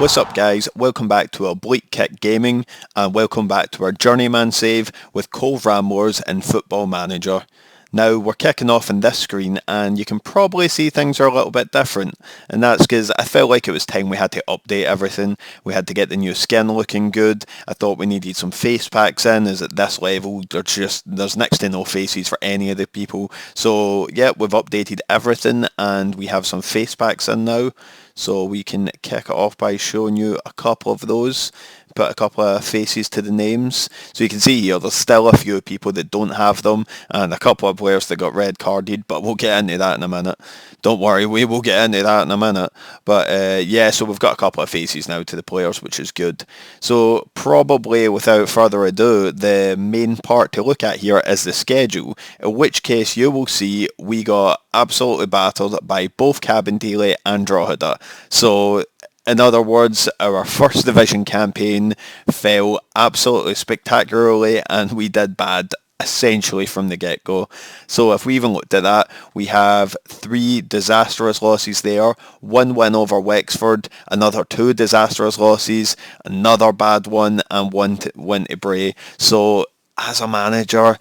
What's up guys, welcome back to Oblique Kick Gaming and welcome back to our Journeyman save with Cobh Ramblers and Football Manager. Now we're kicking off on this screen and you can probably see things are a little bit different, and that's because I felt like it was time we had to update everything. We had to get the new skin looking good. I thought we needed some face packs in, as at this level there's next to no faces for any of the people. So yeah, we've updated everything and we have some face packs in now. So we can kick it off by showing you a couple of those, put a couple of faces to the names. So you can see here there's still a few people that don't have them and a couple of players that got red carded, but we'll get into that in a minute. Don't worry, we will get into that in a minute. But yeah, so we've got a couple of faces now to the players, which is good. So probably without further ado, the main part to look at here is the schedule, in which case you will see we got absolutely battered by both Cabinteely and Drogheda. So in other words, our first division campaign fell absolutely spectacularly and we did bad essentially from the get-go. So if we even looked at that, we have 3 disastrous losses there, 1 win over Wexford, another 2 disastrous losses, another bad one, and 1 win to Bray. So as a manager,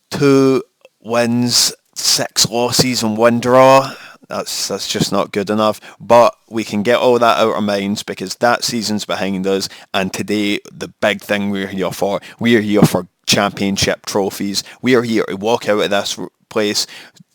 2 wins, 6 losses and 1 draw. That's just not good enough, but we can get all that out of our minds because that season's behind us, and today the big thing we're here for championship trophies. We are here to walk out of this place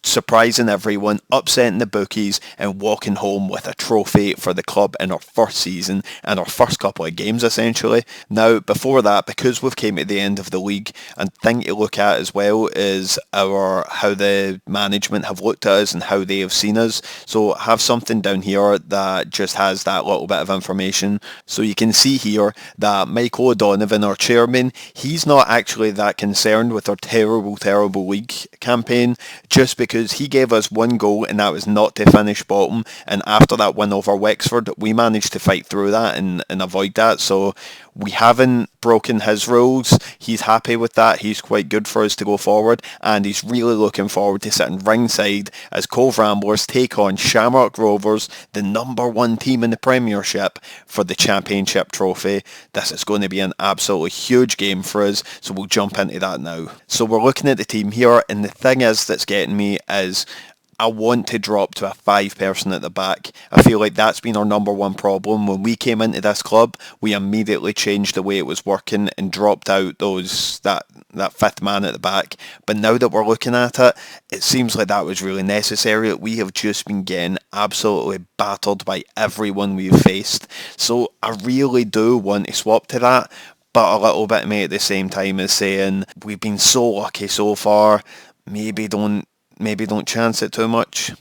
surprising everyone, upsetting the bookies, and walking home with a trophy for the club in our first season and our first couple of games essentially. Now before that, because we've came to the end of the league, and thing to look at as well is how the management have looked at us and how they have seen us. So I have something down here that just has that little bit of information. So you can see here that Michael O'Donovan, our chairman, he's not actually that concerned with our terrible league campaign, just because he gave us 1 goal and that was not to finish bottom, and after that win over Wexford we managed to fight through that and avoid that. So we haven't broken his rules. He's happy with that. He's quite good for us to go forward, and he's really looking forward to sitting ringside as Cobh Ramblers take on Shamrock Rovers, the #1 team in the Premiership, for the Championship trophy. This is going to be an absolutely huge game for us, so we'll jump into that now. So we're looking at the team here, and the thing is that's getting me is I want to drop to a 5-person at the back. I feel like that's been our #1 problem. When we came into this club, we immediately changed the way it was working and dropped out that 5th man at the back. But now that we're looking at it, it seems like that was really necessary. We have just been getting absolutely battered by everyone we've faced. So I really do want to swap to that. But a little bit of me at the same time is saying, we've been so lucky so far, maybe don't chance it too much.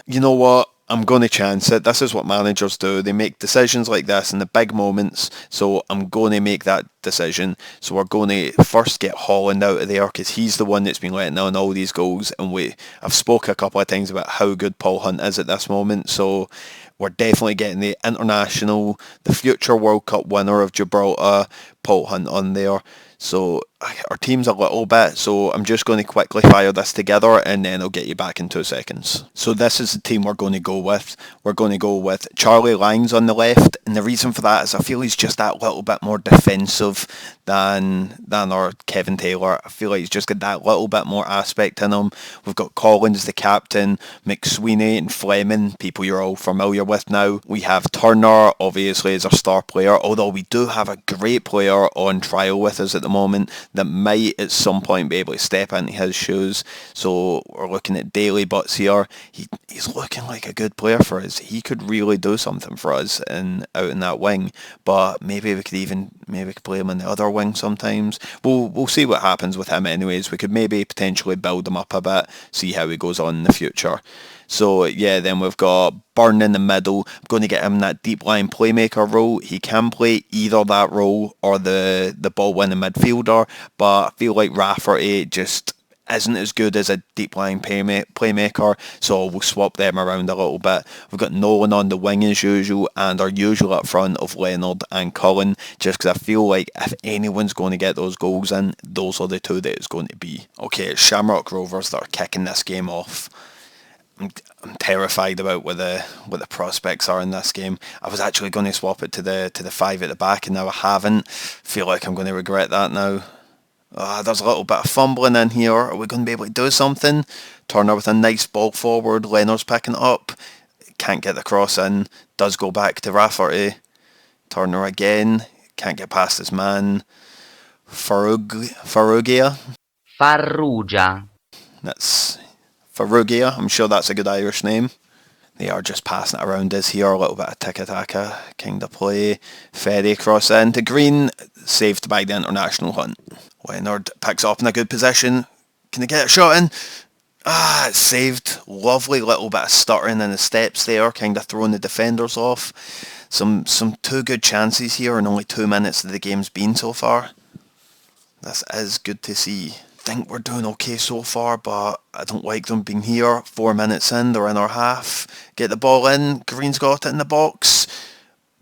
You know what? I'm going to chance it. This is what managers do. They make decisions like this in the big moments, so I'm going to make that decision. So we're going to first get Holland out of there because he's the one that's been letting down all these goals, and I've spoke a couple of times about how good Paul Hunt is at this moment, so we're definitely getting the international, the future World Cup winner of Gibraltar, Paul Hunt on there. So our team's a little bit, so I'm just going to quickly fire this together and then I'll get you back in 2 seconds. So this is the team we're going to go with. We're going to go with Charlie Langs on the left, and the reason for that is I feel he's just that little bit more defensive than our Kevin Taylor. I feel like he's just got that little bit more aspect in him. We've got Collins, the captain, McSweeney and Fleming, people you're all familiar with now. We have Turner, obviously, as our star player, although we do have a great player on trial with us at the moment that might at some point be able to step into his shoes. So we're looking at Daily Butts here. He's looking like a good player for us. He could really do something for us out in that wing, but maybe we could play him on the other wing sometimes. We'll see what happens with him anyways. We could maybe potentially build him up a bit, see how he goes on in the future. So yeah, then we've got Byrne in the middle. I'm going to get him that deep line playmaker role. He can play either that role or the ball winning midfielder, but I feel like Rafferty just isn't as good as a deep line playmaker, so we'll swap them around a little bit. We've got Nolan on the wing as usual, and our usual up front of Leonard and Cullen, just because I feel like if anyone's going to get those goals in, those are the 2 that it's going to be. Okay, it's Shamrock Rovers that are kicking this game off. I'm terrified about what the prospects are in this game. I was actually going to swap it to the five at the back, and now I haven't. Feel like I'm going to regret that now. There's a little bit of fumbling in here. Are we going to be able to do something? Turner with a nice ball forward. Leonard's picking it up. Can't get the cross in. Does go back to Rafferty. Turner again. Can't get past his man. Farrugia. Farrugia. That's Farrugia. I'm sure that's a good Irish name. They are just passing it around us here. A little bit of tiki-taka kind of play. Ferry cross into Green. Saved by the international Hunt. Leonard picks up in a good position. Can he get a shot in? It's saved. Lovely little bit of stuttering in the steps there. Kind of throwing the defenders off. Some two good chances here in only 2 minutes that the game's been so far. This is good to see. Think we're doing okay so far, but I don't like them being here. 4 minutes in, they're in our half. Get the ball in. Green's got it in the box.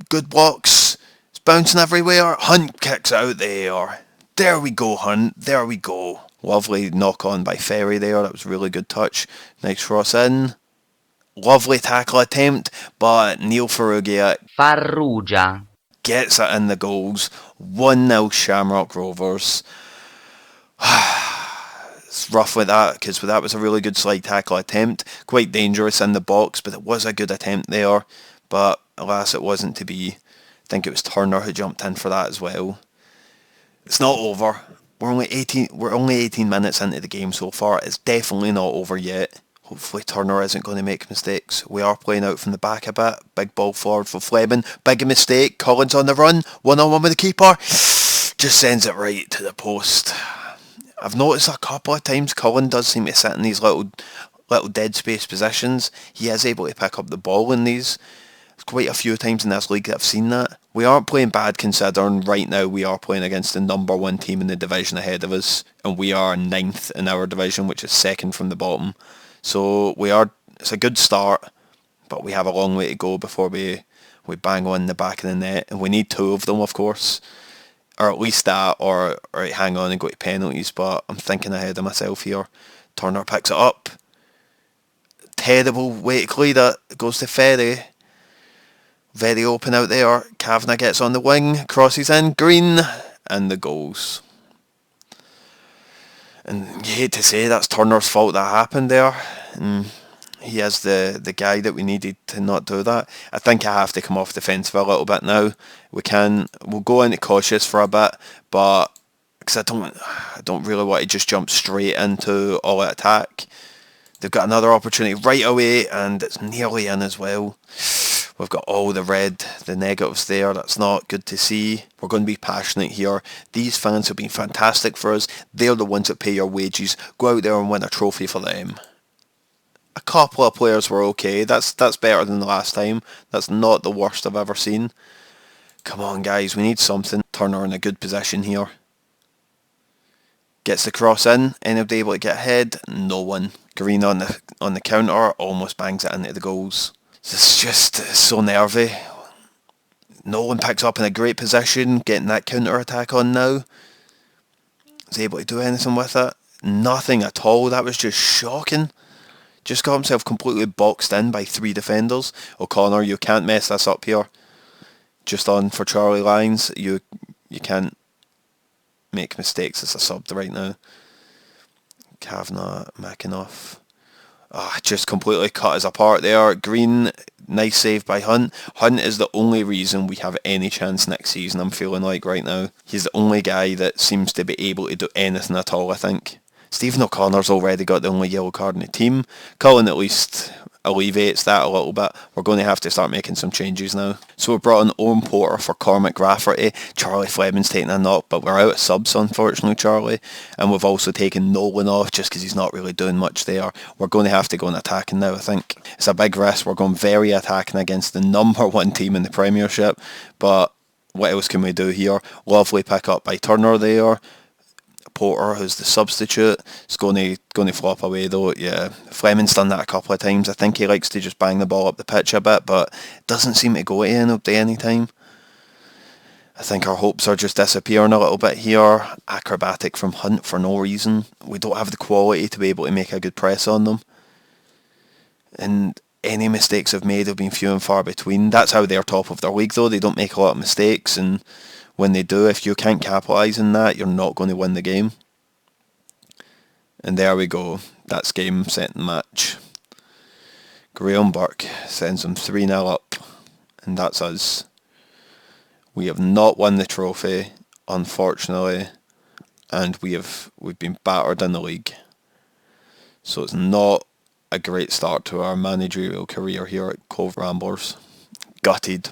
Good blocks. It's bouncing everywhere. Hunt kicks out there. There we go, Hunt. There we go. Lovely knock on by Ferry there. That was a really good touch. Nice cross in. Lovely tackle attempt, but Neil Farrugia gets it in the goals. 1-0 Shamrock Rovers. It's rough with that, because that was a really good slide tackle attempt. Quite dangerous in the box, but it was a good attempt there. But alas, it wasn't to be. I think it was Turner who jumped in for that as well. It's not over. We're only 18 minutes into the game so far. It's definitely not over yet. Hopefully Turner isn't going to make mistakes. We are playing out from the back a bit. Big ball forward for Fleming. Big mistake. Collins on the run. 1-on-1 with the keeper. Just sends it right to the post. I've noticed a couple of times Cullen does seem to sit in these little dead space positions. He is able to pick up the ball in these. There's quite a few times in this league that I've seen that. We aren't playing bad considering right now we are playing against the number one team in the division ahead of us, and we are 9th in our division, which is second from the bottom. So it's a good start, but we have a long way to go before we bang on the back of the net, and we need 2 of them, of course. Or at least that, or hang on and go to penalties, but I'm thinking ahead of myself here. Turner picks it up. Terrible way to clear it. Goes to Ferry. Very open out there. Kavanagh gets on the wing. Crosses in. Green. And the goals. And you hate to say that's Turner's fault that happened there. And he is the guy that we needed to not do that. I think I have to come off defensive a little bit now. We'll go into cautious for a bit, but because I don't really want to just jump straight into all-out attack. They've got another opportunity right away, and it's nearly in as well. We've got all the negatives there. That's not good to see. We're going to be passionate here. These fans have been fantastic for us. They're the ones that pay your wages. Go out there and win a trophy for them. A couple of players were okay. That's better than the last time. That's not the worst I've ever seen. Come on, guys. We need something. Turner in a good position here. Gets the cross in. Anybody able to get ahead? No one. Green on the counter. Almost bangs it into the goals. It's just so nervy. Nolan picks up in a great position. Getting that counter attack on now. Is he able to do anything with it? Nothing at all. That was just shocking. Just got himself completely boxed in by 3 defenders. O'Connor, you can't mess this up here. Just on for Charlie Lyons. You can't make mistakes as a sub right now. Kavanagh, McAnuff. Just completely cut us apart there. Green, nice save by Hunt. Hunt is the only reason we have any chance next season, I'm feeling like right now. He's the only guy that seems to be able to do anything at all, I think. Stephen O'Connor's already got the only yellow card in the team. Cullen at least alleviates that a little bit. We're going to have to start making some changes now. So we've brought in Owen Porter for Cormac Rafferty. Charlie Fleming's taking a knock, but we're out of subs, unfortunately, Charlie. And we've also taken Nolan off just because he's not really doing much there. We're going to have to go on attacking now, I think. It's a big risk. We're going very attacking against the number one team in the Premiership. But what else can we do here? Lovely pick up by Turner there. Porter, who's the substitute, is going to flop away though. Yeah, Fleming's done that a couple of times. I think he likes to just bang the ball up the pitch a bit, but it doesn't seem to go to anybody any time. I think our hopes are just disappearing a little bit here. Acrobatic from Hunt for no reason. We don't have the quality to be able to make a good press on them. and any mistakes they've made have been few and far between. That's how they're top of their league though. They don't make a lot of mistakes, and when they do, if you can't capitalise on that, you're not going to win the game. And there we go. That's game, set and match. Graham Burke sends them 3-0 up, and that's us. We have not won the trophy, unfortunately, and we've been battered in the league. So it's not a great start to our managerial career here at Cobh Ramblers. Gutted.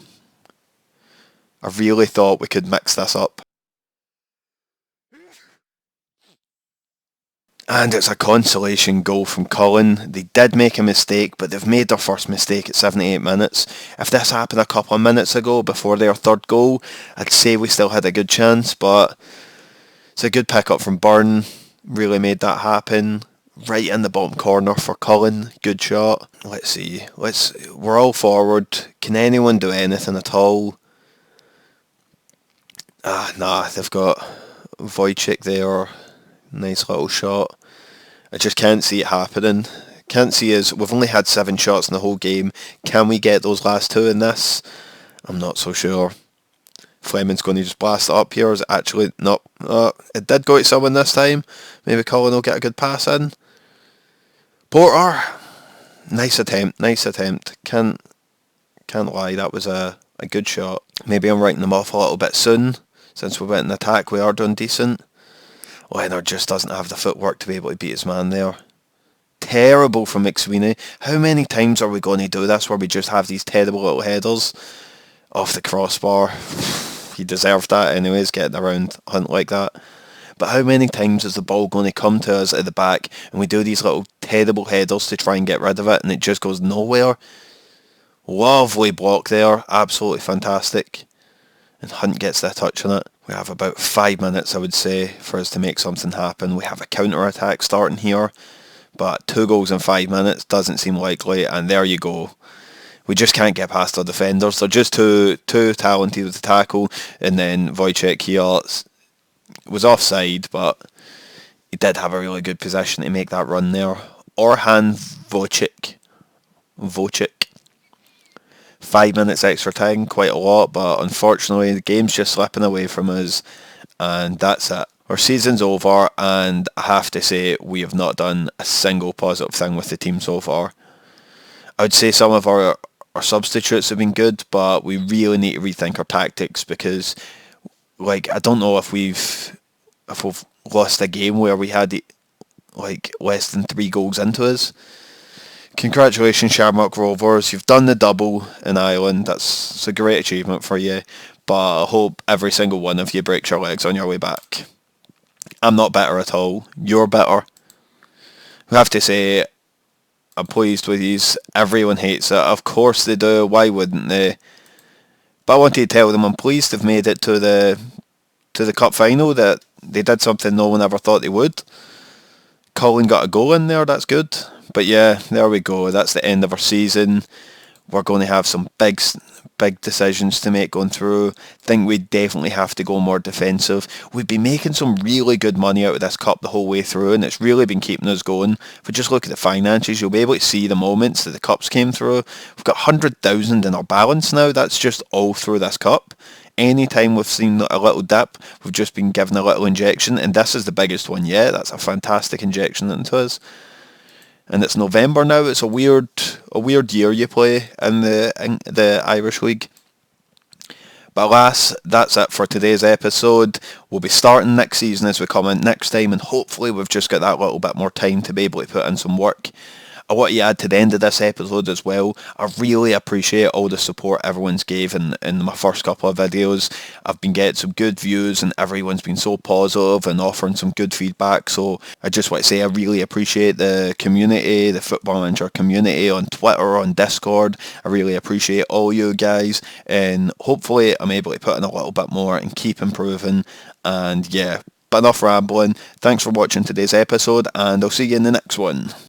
I really thought we could mix this up. And it's a consolation goal from Cullen. They did make a mistake, but they've made their first mistake at 78 minutes. If this happened a couple of minutes ago before their third goal, I'd say we still had a good chance, but it's a good pick-up from Byrne. Really made that happen. Right in the bottom corner for Cullen. Good shot. Let's see. We're all forward. Can anyone do anything at all? Nah, they've got Wojciech there. Nice little shot. I just can't see it happening. Can't see us. We've only had 7 shots in the whole game. Can we get those last 2 in this? I'm not so sure. Fleming's going to just blast it up here. Is it actually not? It did go to someone this time. Maybe Cullen will get a good pass in. Porter. Nice attempt. Can't lie. That was a good shot. Maybe I'm writing them off a little bit soon. Since we went in attack, we are doing decent. Leonard just doesn't have the footwork to be able to beat his man there. Terrible from McSweeney. How many times are we going to do this where we just have these terrible little headers off the crossbar? He deserved that anyways, getting around Hunt like that. But how many times is the ball going to come to us at the back and we do these little terrible headers to try and get rid of it and it just goes nowhere? Lovely block there. Absolutely fantastic. And Hunt gets the touch on it. We have about 5 minutes, I would say, for us to make something happen. We have a counter-attack starting here, but 2 goals in 5 minutes doesn't seem likely, and there you go. We just can't get past our defenders. They're just too talented with the tackle, and then Wojciech here was offside, but he did have a really good position to make that run there. Orhan Wojciech. 5 minutes extra time, quite a lot, but unfortunately the game's just slipping away from us, and that's it. Our season's over, and I have to say we have not done a single positive thing with the team so far. I would say some of our substitutes have been good, but we really need to rethink our tactics because, I don't know if we've lost a game where we had less than 3 goals into us. Congratulations, Shamrock Rovers. You've done the double in Ireland. That's a great achievement for you. But I hope every single one of you breaks your legs on your way back. I'm not better at all. You're better. I have to say, I'm pleased with these. Everyone hates it. Of course they do. Why wouldn't they? But I wanted to tell them I'm pleased they've made it to the cup final. That they did something no one ever thought they would. Colin got a goal in there. That's good. But yeah, there we go. That's the end of our season. We're going to have some big decisions to make going through. Think we definitely have to go more defensive. We've been making some really good money out of this cup the whole way through, and it's really been keeping us going. If we just look at the finances, you'll be able to see the moments that the cups came through. We've got 100,000 in our balance now. That's just all through this cup. Anytime we've seen a little dip, we've just been given a little injection, and this is the biggest one yet. That's a fantastic injection into us. And it's November now. It's a weird year you play in the Irish League. But alas, that's it for today's episode. We'll be starting next season as we come in next time, and hopefully we've just got that little bit more time to be able to put in some work. I want to add to the end of this episode as well, I really appreciate all the support everyone's gave in my first couple of videos. I've been getting some good views and everyone's been so positive and offering some good feedback, so I just want to say I really appreciate the community, the Football Manager community on Twitter, on Discord. I really appreciate all you guys, and hopefully I'm able to put in a little bit more and keep improving. And yeah, but enough rambling. Thanks for watching today's episode, and I'll see you in the next one.